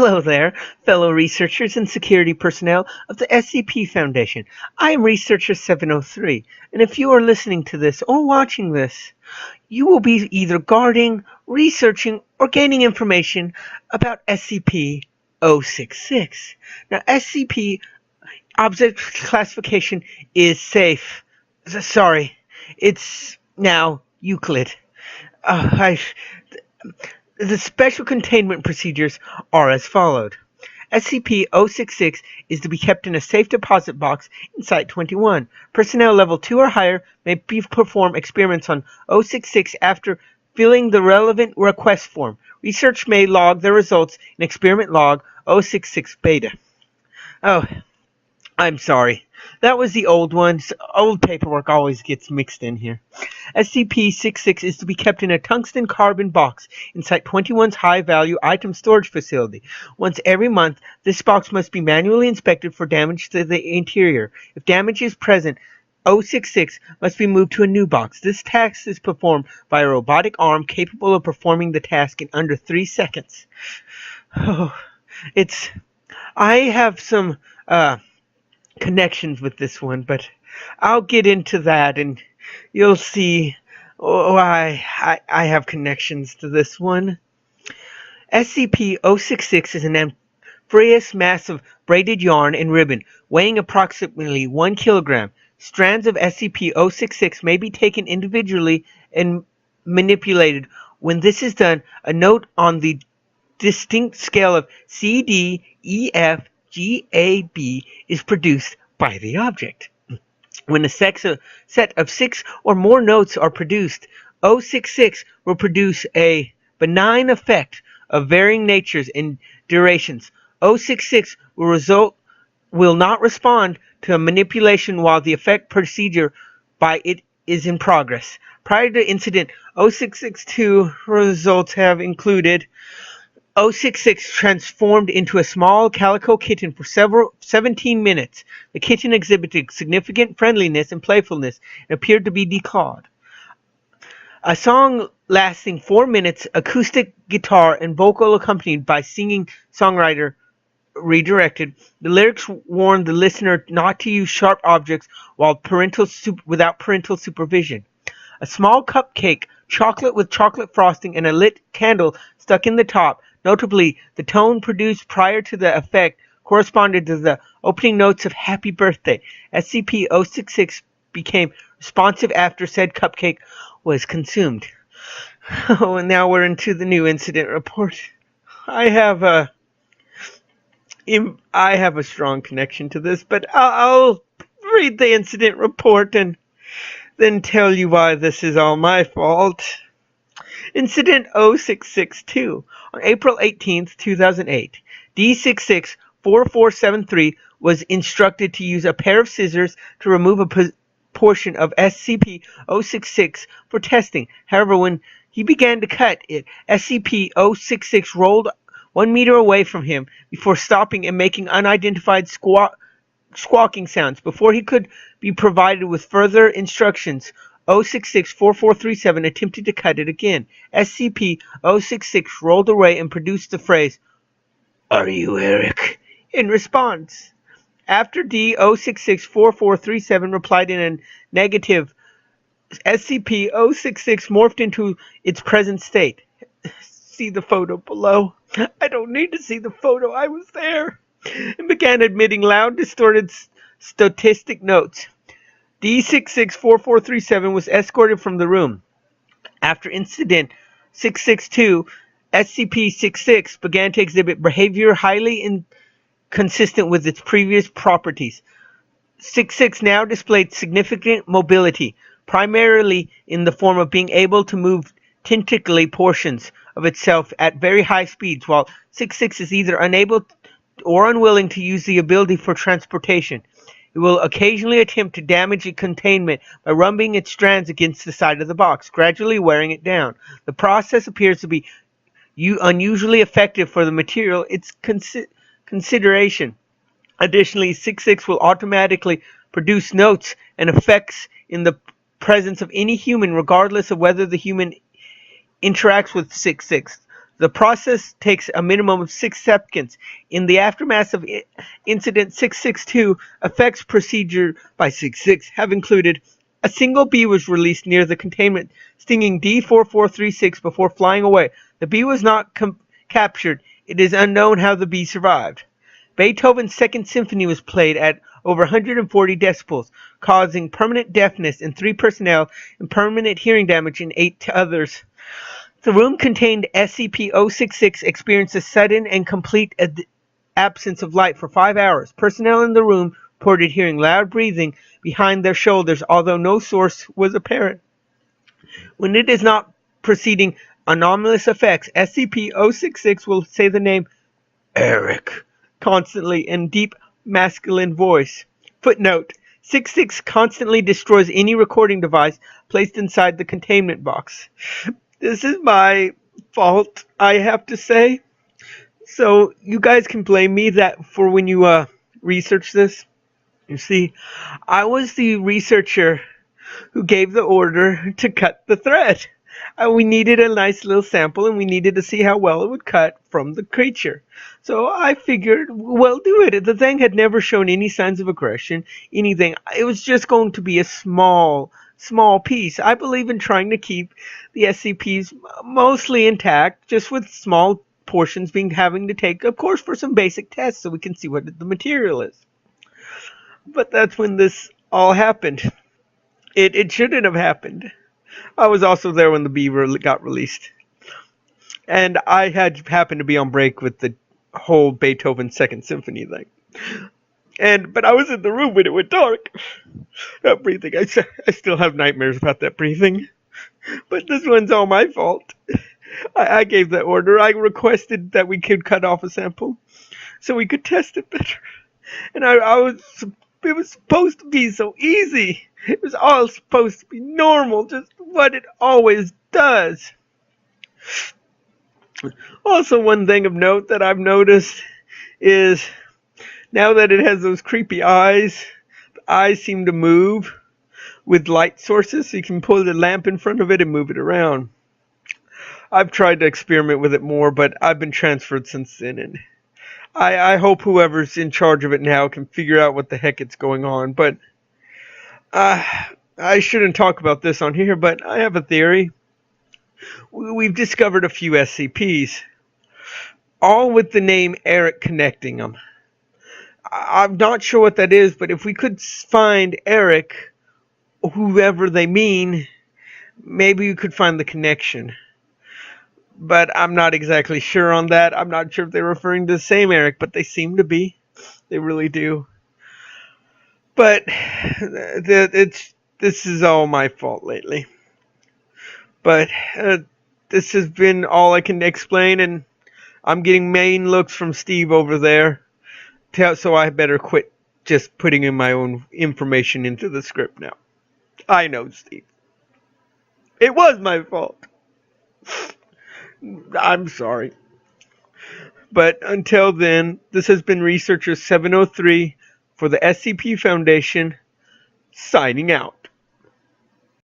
Hello there, fellow researchers and security personnel of the SCP Foundation. I am Researcher 703, and if you are listening to this or watching this, you will be either guarding, researching, or gaining information about SCP-066. Now, SCP object classification is safe. Sorry, it's now Euclid. I The special containment procedures are as followed. SCP-066 is to be kept in a safe deposit box in Site-21. Personnel level 2 or higher may perform experiments on 066 after filling the relevant request form. Research may log their results in Experiment Log 066 Beta. Oh, I'm sorry. That was the old one. Old paperwork always gets mixed in here. SCP-66 is to be kept in a tungsten carbon box in Site-21's high-value item storage facility. Once every month, this box must be manually inspected for damage to the interior. If damage is present, 066 must be moved to a new box. This task is performed by a robotic arm capable of performing the task in under 3 seconds. Oh, I have some connections with this one, but I'll get into that and you'll see why I have connections to this one. SCP-066 is an amorphous mass of braided yarn and ribbon weighing approximately 1 kilogram. Strands of SCP-066 may be taken individually and manipulated. When this is done, a note on the distinct scale of C, D, E, F, G, A, B is produced by the object. When a set of 6 or more notes are produced, 066 will produce a benign effect of varying natures and durations. 066 will not respond to a manipulation while the effect procedure by it is in progress. Prior to incident, 066-2 results have included 066 transformed into a small calico kitten for 17 minutes. The kitten exhibited significant friendliness and playfulness and appeared to be declawed. A song lasting 4 minutes, acoustic guitar and vocal accompanied by singing songwriter redirected. The lyrics warn the listener not to use sharp objects without parental supervision. A small cupcake, chocolate with chocolate frosting, and a lit candle stuck in the top. Notably, the tone produced prior to the effect corresponded to the opening notes of Happy Birthday. SCP-066 became responsive after said cupcake was consumed. Oh, and now we're into the new incident report. I have a strong connection to this, but I'll read the incident report and then tell you why this is all my fault. Incident 0662. On April 18, 2008, D664473 was instructed to use a pair of scissors to remove a portion of SCP-066 for testing. However, when he began to cut it, SCP-066 rolled 1 meter away from him before stopping and making unidentified squawking sounds. Before he could be provided with further instructions, 0664437 attempted to cut it again. SCP-066 rolled away and produced the phrase, "Are you Eric?" in response. After D-0664437 replied in a negative, SCP-066 morphed into its present state. See the photo below. I don't need to see the photo. I was there. And began emitting loud, distorted stochastic notes. D-664437 was escorted from the room. After incident 662, SCP-66 began to exhibit behavior highly inconsistent with its previous properties. 66 now displayed significant mobility, primarily in the form of being able to move tentacly portions of itself at very high speeds, while 66 is either unable or unwilling to use the ability for transportation. It will occasionally attempt to damage its containment by rubbing its strands against the side of the box, gradually wearing it down. The process appears to be unusually effective for the material its consideration. Additionally, 66 will automatically produce notes and effects in the presence of any human, regardless of whether the human interacts with 66. The process takes a minimum of 6 seconds. In the aftermath of Incident 662, effects procedure by 66 have included: a single bee was released near the containment, stinging D4436 before flying away. The bee was not captured. It is unknown how the bee survived. Beethoven's Second Symphony was played at over 140 decibels, causing permanent deafness in 3 personnel and permanent hearing damage in 8 others. The room contained SCP-066 experienced a sudden and complete absence of light for 5 hours. Personnel in the room reported hearing loud breathing behind their shoulders, although no source was apparent. When it is not preceding anomalous effects, SCP-066 will say the name Eric constantly in deep masculine voice. Footnote: 66 constantly destroys any recording device placed inside the containment box. This is my fault, I have to say. So you guys can blame me that for when you research this. You see, I was the researcher who gave the order to cut the thread. We needed a nice little sample, and we needed to see how well it would cut from the creature. So I figured, well, do it. The thing had never shown any signs of aggression, anything. It was just going to be a small piece. I believe in trying to keep the SCPs mostly intact, just with small portions having to take, of course, for some basic tests so we can see what the material is. But that's when this all happened. It shouldn't have happened. I was also there when the bee got released. And I happened to be on break with the whole Beethoven Second Symphony thing. But I was in the room when it went dark. That breathing, I still have nightmares about that breathing. But this one's all my fault. I gave that order. I requested that we could cut off a sample so we could test it better. And it was supposed to be so easy. It was all supposed to be normal, just what it always does. Also, one thing of note that I've noticed is now that it has those creepy eyes, the eyes seem to move with light sources, so you can pull the lamp in front of it and move it around. I've tried to experiment with it more, but I've been transferred since then, and I hope whoever's in charge of it now can figure out what the heck is going on. But I shouldn't talk about this on here, but I have a theory. We've discovered a few SCPs, all with the name Eric connecting them. I'm not sure what that is, but if we could find Eric, whoever they mean, maybe we could find the connection. But I'm not exactly sure on that. I'm not sure if they're referring to the same Eric, but they seem to be. They really do. But this is all my fault lately. But this has been all I can explain, and I'm getting main looks from Steve over there. So I better quit just putting in my own information into the script now. I know, Steve. It was my fault. I'm sorry. But until then, this has been Researcher 703 for the SCP Foundation, signing out.